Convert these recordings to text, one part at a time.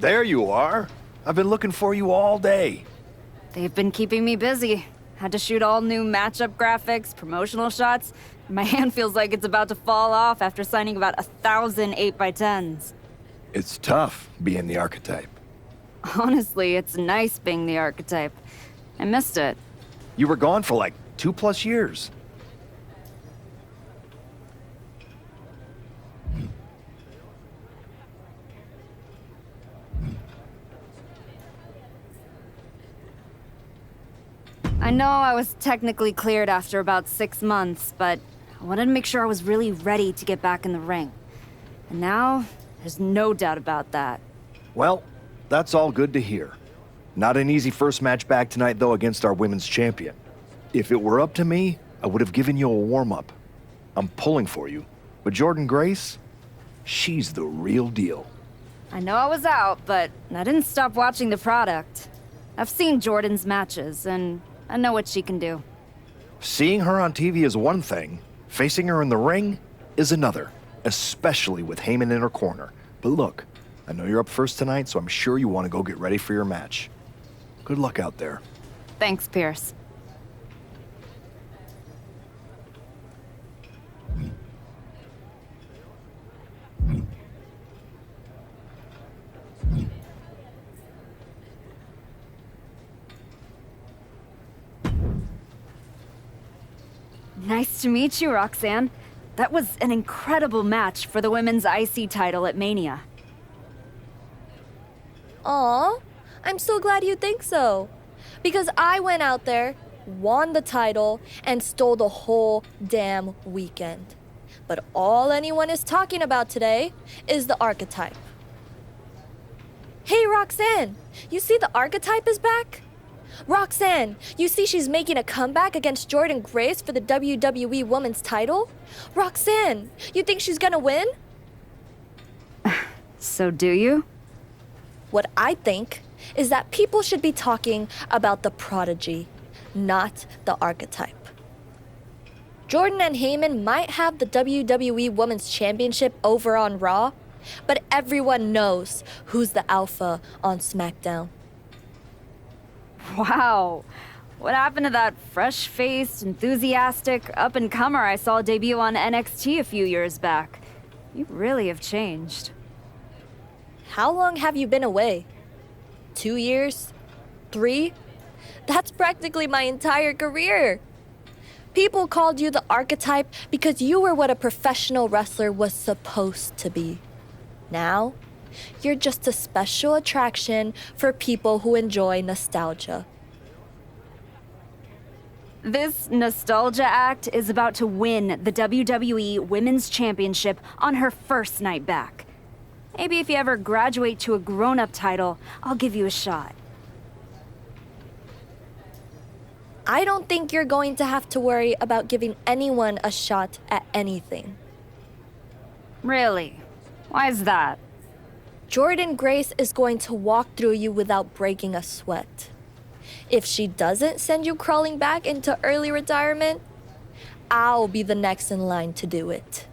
There you are. I've been looking for you all day. They've been keeping me busy. Had to shoot all new matchup graphics, promotional shots. My hand feels like it's about to fall off after signing about 1,000 8x10s. It's tough being the archetype. Honestly, it's nice being the archetype. I missed it. You were gone for like 2+ years. I know I was technically cleared after about 6 months, but I wanted to make sure I was really ready to get back in the ring. And now, there's no doubt about that. Well, that's all good to hear. Not an easy first match back tonight, though, against our women's champion. If it were up to me, I would have given you a warm-up. I'm pulling for you. But Jordan Grace, she's the real deal. I know I was out, but I didn't stop watching the product. I've seen Jordan's matches, and I know what she can do. Seeing her on TV is one thing. Facing her in the ring is another, especially with Heyman in her corner. But look, I know you're up first tonight, so I'm sure you want to go get ready for your match. Good luck out there. Thanks, Pierce. Nice to meet you, Roxanne. That was an incredible match for the women's IC title at Mania. Aw, I'm so glad you think so. Because I went out there, won the title, and stole the whole damn weekend. But all anyone is talking about today is the archetype. Hey, Roxanne, you see the archetype is back? Roxanne, you see she's making a comeback against Jordan Grace for the WWE Women's title? Roxanne, you think she's gonna win? So do you? What I think is that people should be talking about the prodigy, not the archetype. Jordan and Heyman might have the WWE Women's Championship over on Raw, but everyone knows who's the alpha on SmackDown. Wow. What happened to that fresh-faced, enthusiastic up-and-comer I saw debut on NXT a few years back? You really have changed. How long have you been away? 2 years? 3? That's practically my entire career. People called you the archetype because you were what a professional wrestler was supposed to be. Now, you're just a special attraction for people who enjoy nostalgia. This nostalgia act is about to win the WWE Women's Championship on her first night back. Maybe if you ever graduate to a grown-up title, I'll give you a shot. I don't think you're going to have to worry about giving anyone a shot at anything. Really? Why is that? Jordan Grace is going to walk through you without breaking a sweat. If she doesn't send you crawling back into early retirement, I'll be the next in line to do it.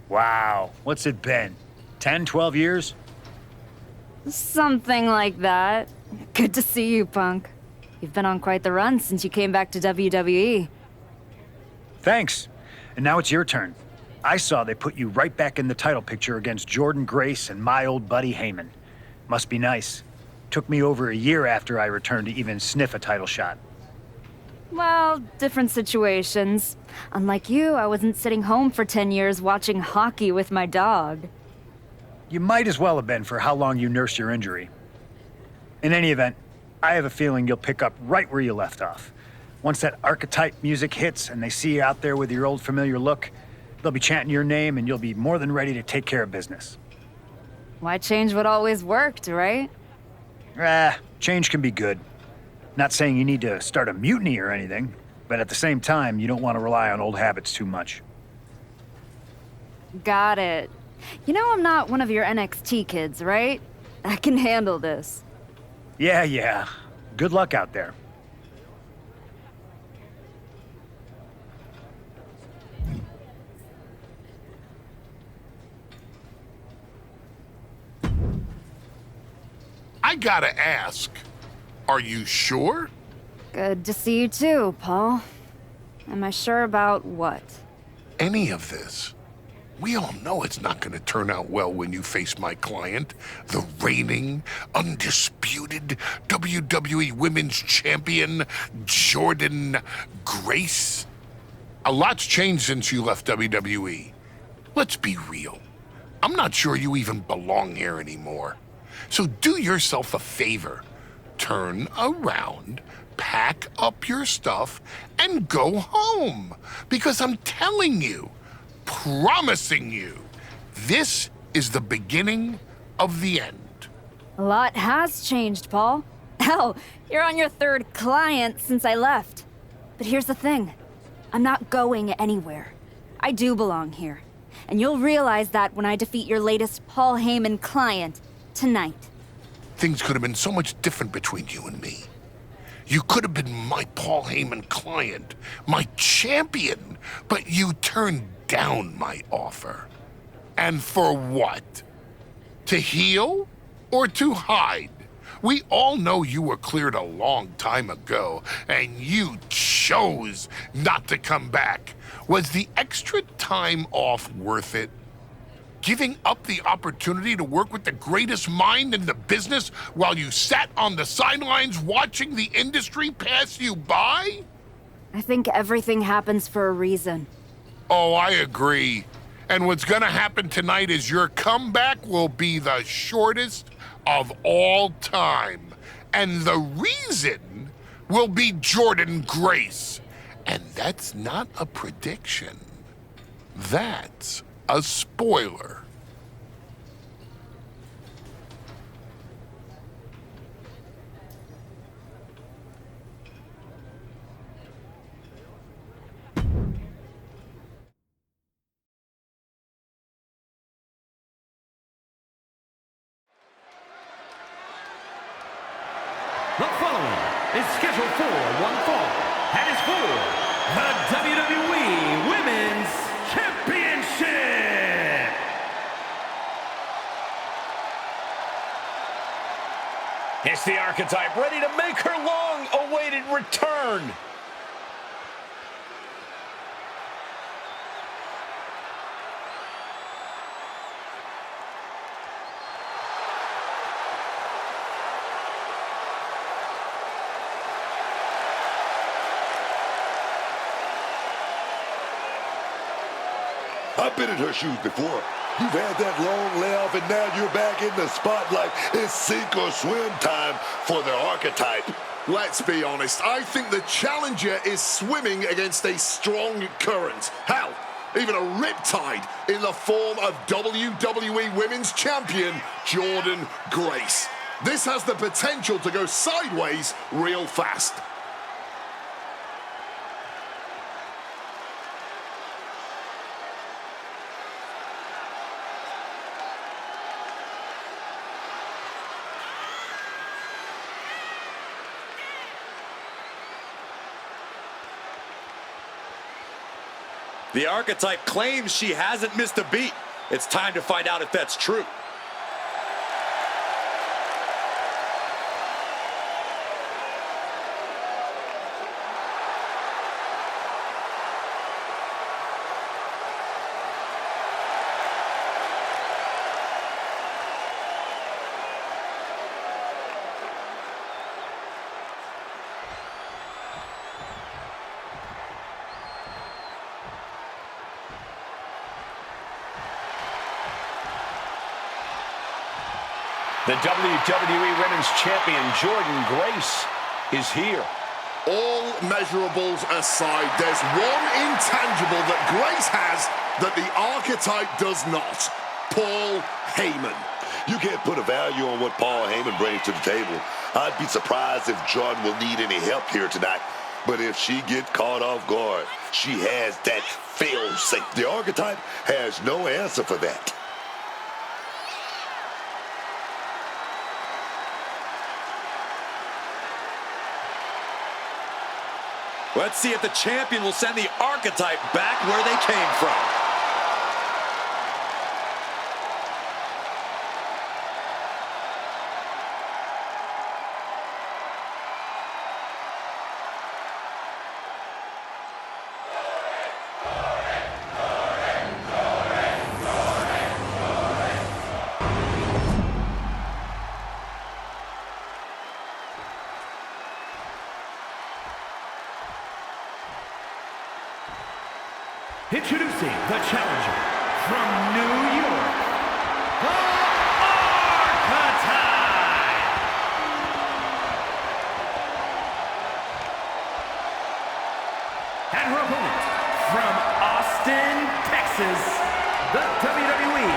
Wow, what's it been? 10, 12 years? Something like that. Good to see you, Punk. You've been on quite the run since you came back to WWE. Thanks. And now it's your turn. I saw they put you right back in the title picture against Jordan Grace and my old buddy Heyman. Must be nice. Took me over a year after I returned to even sniff a title shot. Well, different situations. Unlike you, I wasn't sitting home for 10 years watching hockey with my dog. You might as well have been for how long you nursed your injury. In any event, I have a feeling you'll pick up right where you left off. Once that archetype music hits and they see you out there with your old familiar look, they'll be chanting your name and you'll be more than ready to take care of business. Why change what always worked, right? Change can be good. Not saying you need to start a mutiny or anything, but at the same time, you don't want to rely on old habits too much. Got it. You know I'm not one of your NXT kids, right? I can handle this. Yeah. Good luck out there. I gotta ask, are you sure? Good to see you too, Paul. Am I sure about what? Any of this? We all know it's not gonna turn out well when you face my client, the reigning, undisputed WWE Women's Champion, Jordan Grace. A lot's changed since you left WWE. Let's be real. I'm not sure you even belong here anymore. So do yourself a favor. Turn around, pack up your stuff, and go home. Because I'm telling you, promising you, this is the beginning of the end. A lot has changed, Paul. Hell, you're on your third client since I left. But here's the thing. I'm not going anywhere. I do belong here. And you'll realize that when I defeat your latest Paul Heyman client tonight. Things could have been so much different between you and me. You could have been my Paul Heyman client, my champion, but you turned down my offer. And for what? To heal or to hide? We all know you were cleared a long time ago, and you chose not to come back. Was the extra time off worth it? Giving up the opportunity to work with the greatest mind in the business while you sat on the sidelines watching the industry pass you by? I think everything happens for a reason. Oh, I agree. And what's gonna happen tonight is your comeback will be the shortest of all time. And the reason will be Jordan Grace. And that's not a prediction. That's a spoiler. The following is scheduled for one fall and is for the WWE Women's Championship. It's the Archetype ready to make her long-awaited return. I've been in her shoes before. You've had that long layoff, and now you're back in the spotlight. It's sink or swim time for the Archetype. Let's be honest, I think the challenger is swimming against a strong current. Hell, even a riptide in the form of WWE Women's Champion Jordan Grace. This has the potential to go sideways real fast. The Archetype claims she hasn't missed a beat. It's time to find out if that's true. The WWE Women's Champion, Jordan Grace, is here. All measurables aside, there's one intangible that Grace has that the Archetype does not. Paul Heyman. You can't put a value on what Paul Heyman brings to the table. I'd be surprised if Jordan will need any help here tonight. But if she gets caught off guard, she has that fail-safe. The Archetype has no answer for that. Let's see if the champion will send the archetype back where they came from. Introducing the challenger from New York, the Archetype! And her opponent from Austin, Texas, the WWE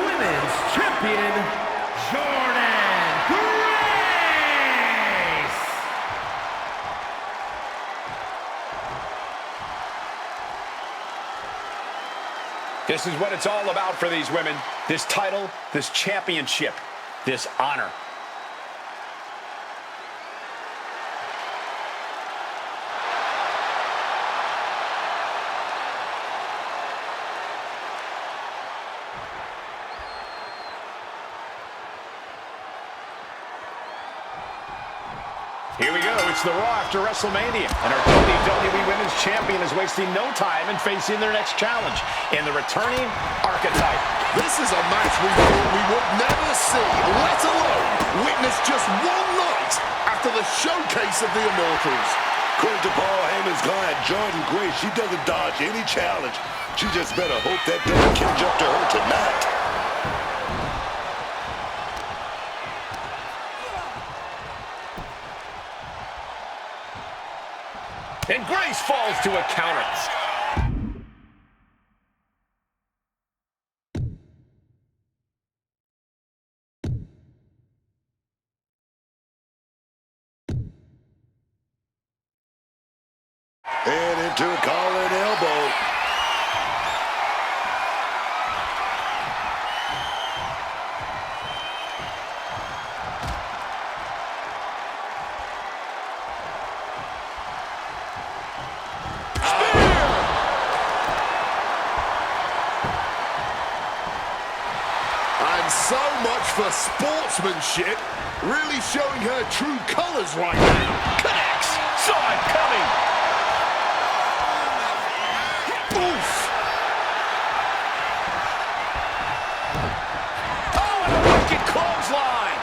Women's Champion, Jordynne Grace! This is what it's all about for these women. This title, this championship, this honor. Here we go. It's the Raw after WrestleMania, and our WWE Women's Champion is wasting no time in facing their next challenge in the returning Archetype. This is a match we thought we would never see, let alone witness just one night after the showcase of the Immortals. According to Paul Heyman's client, Jordynne Grace, she doesn't dodge any challenge. She just better hope that doesn't catch up to her tonight. And Grace falls to a counter. And into a collar and elbow. And so much for sportsmanship, really showing her true colors right now. Connects. Saw it coming. Oof! Oh, and a wicked clothesline.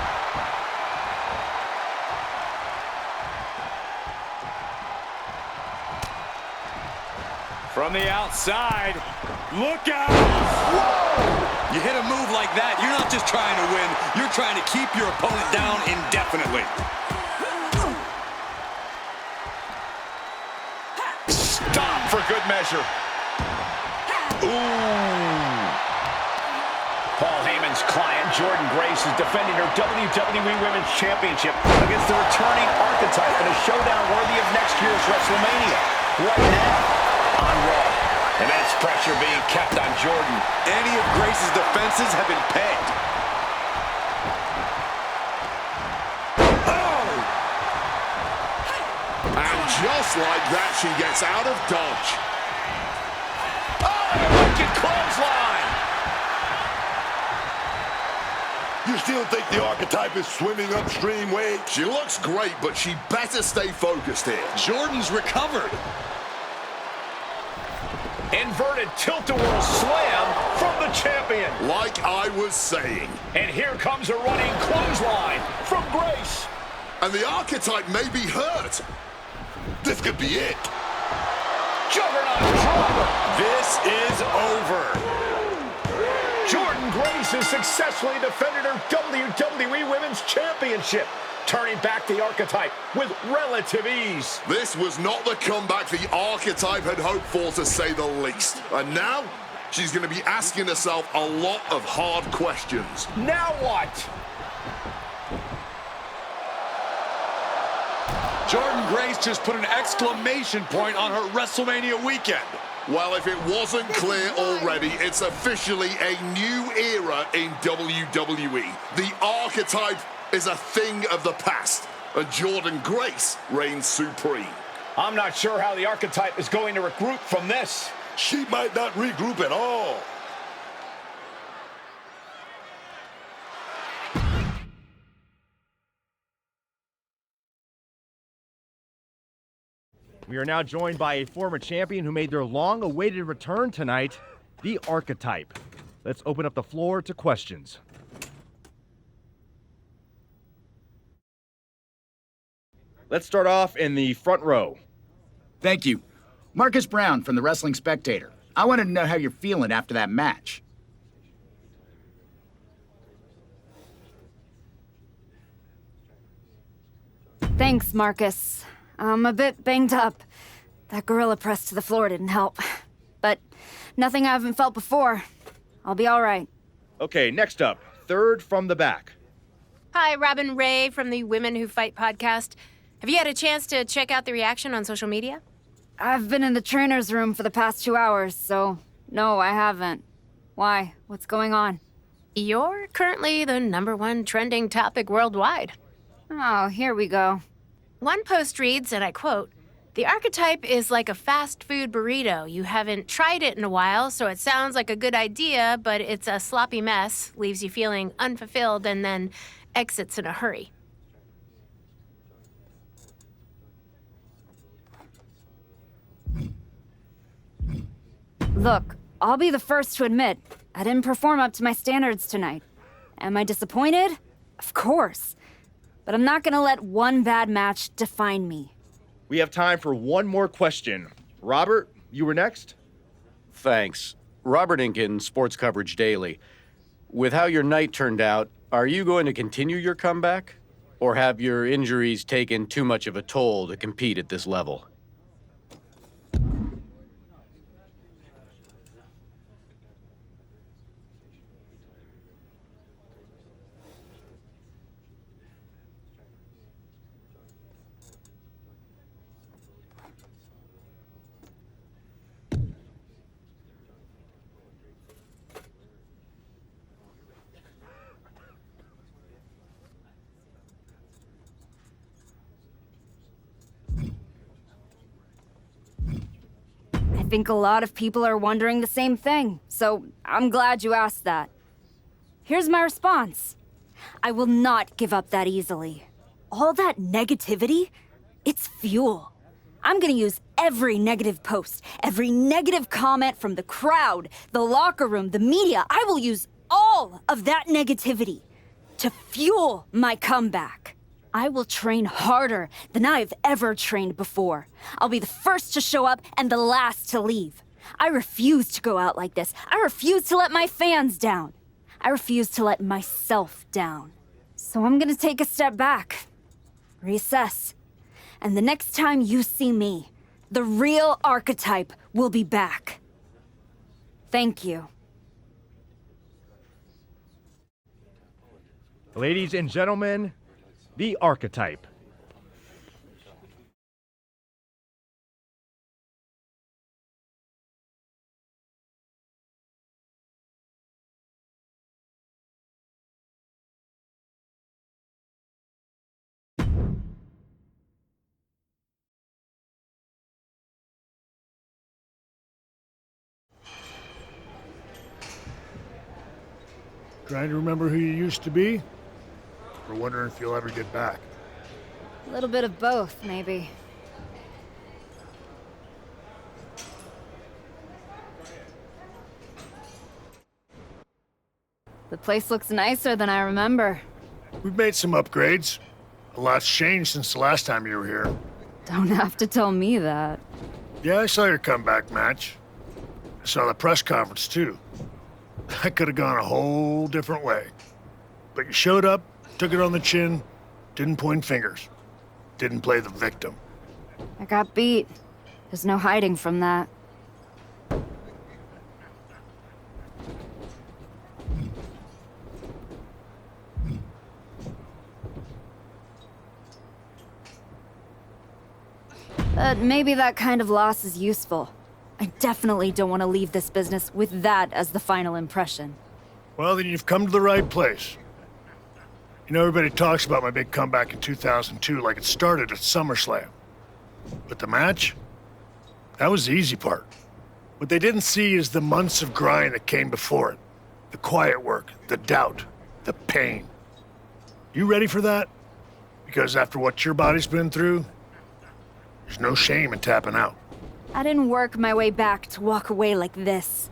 From the outside. Look out. Whoa! You hit a move like that, you're not just trying to win, you're trying to keep your opponent down indefinitely. Stop for good measure. Ooh. Paul Heyman's client, Jordynne Grace, is defending her WWE Women's Championship against the returning Archetype in a showdown worthy of next year's WrestleMania. Right now, on Raw. Immense pressure being kept on Jordynne. Any of Grace's defenses have been pegged. Oh! And just like that, she gets out of dodge. Oh, and a wicked clothesline. You still think the Archetype is swimming upstream, Wade? She looks great, but she better stay focused here. Jordynne's recovered. Inverted tilt-a-whirl slam from the champion. Like I was saying. And here comes a running clothesline from Grace. And the Archetype may be hurt. This could be it. Juggernaut driver. This is over. Jordynne Grace has successfully defended her WWE Women's Championship, turning back the Archetype with relative ease. This was not the comeback the Archetype had hoped for, to say the least. And now, she's going to be asking herself a lot of hard questions. Now what? Jordynne Grace just put an exclamation point on her WrestleMania weekend. Well, if it wasn't clear already, it's officially a new era in WWE. The Archetype is a thing of the past, and Jordynne Grace reigns supreme. I'm not sure how the Archetype is going to regroup from this. She might not regroup at all. We are now joined by a former champion who made their long-awaited return tonight, the Archetype. Let's open up the floor to questions. Let's start off in the front row. Thank you. Marcus Brown from the Wrestling Spectator. I wanted to know how you're feeling after that match. Thanks, Marcus. I'm a bit banged up. That gorilla press to the floor didn't help. But nothing I haven't felt before. I'll be all right. Okay, next up, third from the back. Hi, Robin Ray from the Women Who Fight podcast. Have you had a chance to check out the reaction on social media? I've been in the trainer's room for the past 2 hours, so no, I haven't. Why? What's going on? You're currently the #1 trending topic worldwide. Oh, here we go. One post reads, and I quote, "The Archetype is like a fast food burrito. You haven't tried it in a while, so it sounds like a good idea, but it's a sloppy mess, leaves you feeling unfulfilled, and then exits in a hurry." Look, I'll be the first to admit, I didn't perform up to my standards tonight. Am I disappointed? Of course. But I'm not gonna let one bad match define me. We have time for one more question. Robert, you were next? Thanks. Robert Inkin, Sports Coverage Daily. With how your night turned out, are you going to continue your comeback? Or have your injuries taken too much of a toll to compete at this level? I think a lot of people are wondering the same thing, so I'm glad you asked that. Here's my response. I will not give up that easily. All that negativity, it's fuel. I'm gonna use every negative post, every negative comment from the crowd, the locker room, the media. I will use all of that negativity to fuel my comeback. I will train harder than I've ever trained before. I'll be the first to show up and the last to leave. I refuse to go out like this. I refuse to let my fans down. I refuse to let myself down. So I'm gonna take a step back, reassess. And the next time you see me, the real Archetype will be back. Thank you. Ladies and gentlemen, the Archetype. Trying to remember who you used to be? Or wondering if you'll ever get back? A little bit of both, maybe. The place looks nicer than I remember. We've made some upgrades. A lot's changed since the last time you were here. Don't have to tell me that. Yeah, I saw your comeback match. I saw the press conference, too. That could have gone a whole different way. But you showed up, took it on the chin, didn't point fingers, didn't play the victim. I got beat. There's no hiding from that. But maybe that kind of loss is useful. I definitely don't want to leave this business with that as the final impression. Well, then you've come to the right place. You know, everybody talks about my big comeback in 2002 like it started at SummerSlam. But the match? That was the easy part. What they didn't see is the months of grind that came before it. The quiet work, the doubt, the pain. You ready for that? Because after what your body's been through, there's no shame in tapping out. I didn't work my way back to walk away like this.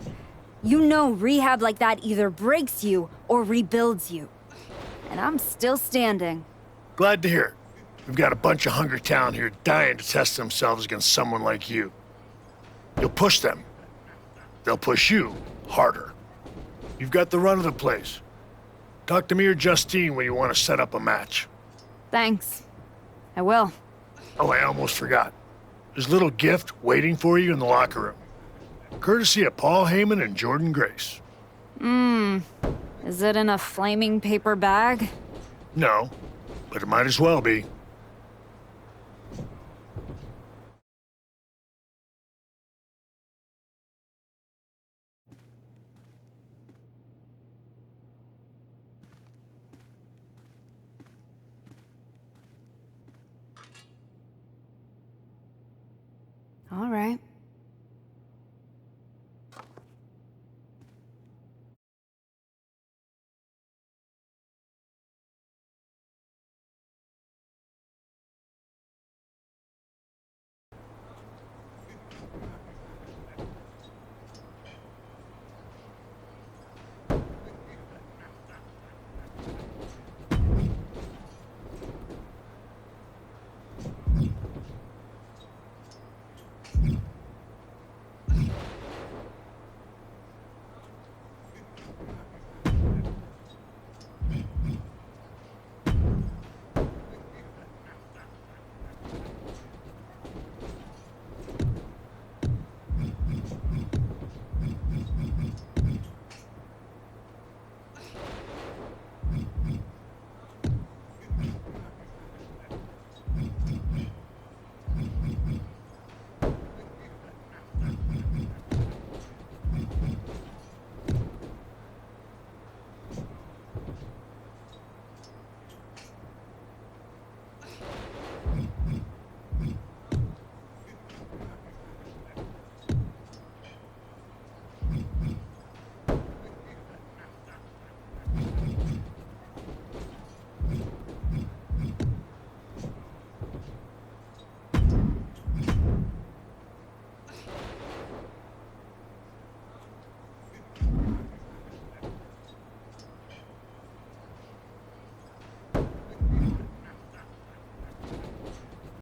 You know rehab like that either breaks you or rebuilds you. And I'm still standing. Glad to hear it. We've got a bunch of hungry talent here dying to test themselves against someone like you. You'll push them. They'll push you harder. You've got the run of the place. Talk to me or Justine when you want to set up a match. Thanks. I will. Oh, I almost forgot. There's a little gift waiting for you in the locker room. Courtesy of Paul Heyman and Jordan Grace. Is it in a flaming paper bag? No, but it might as well be. All right.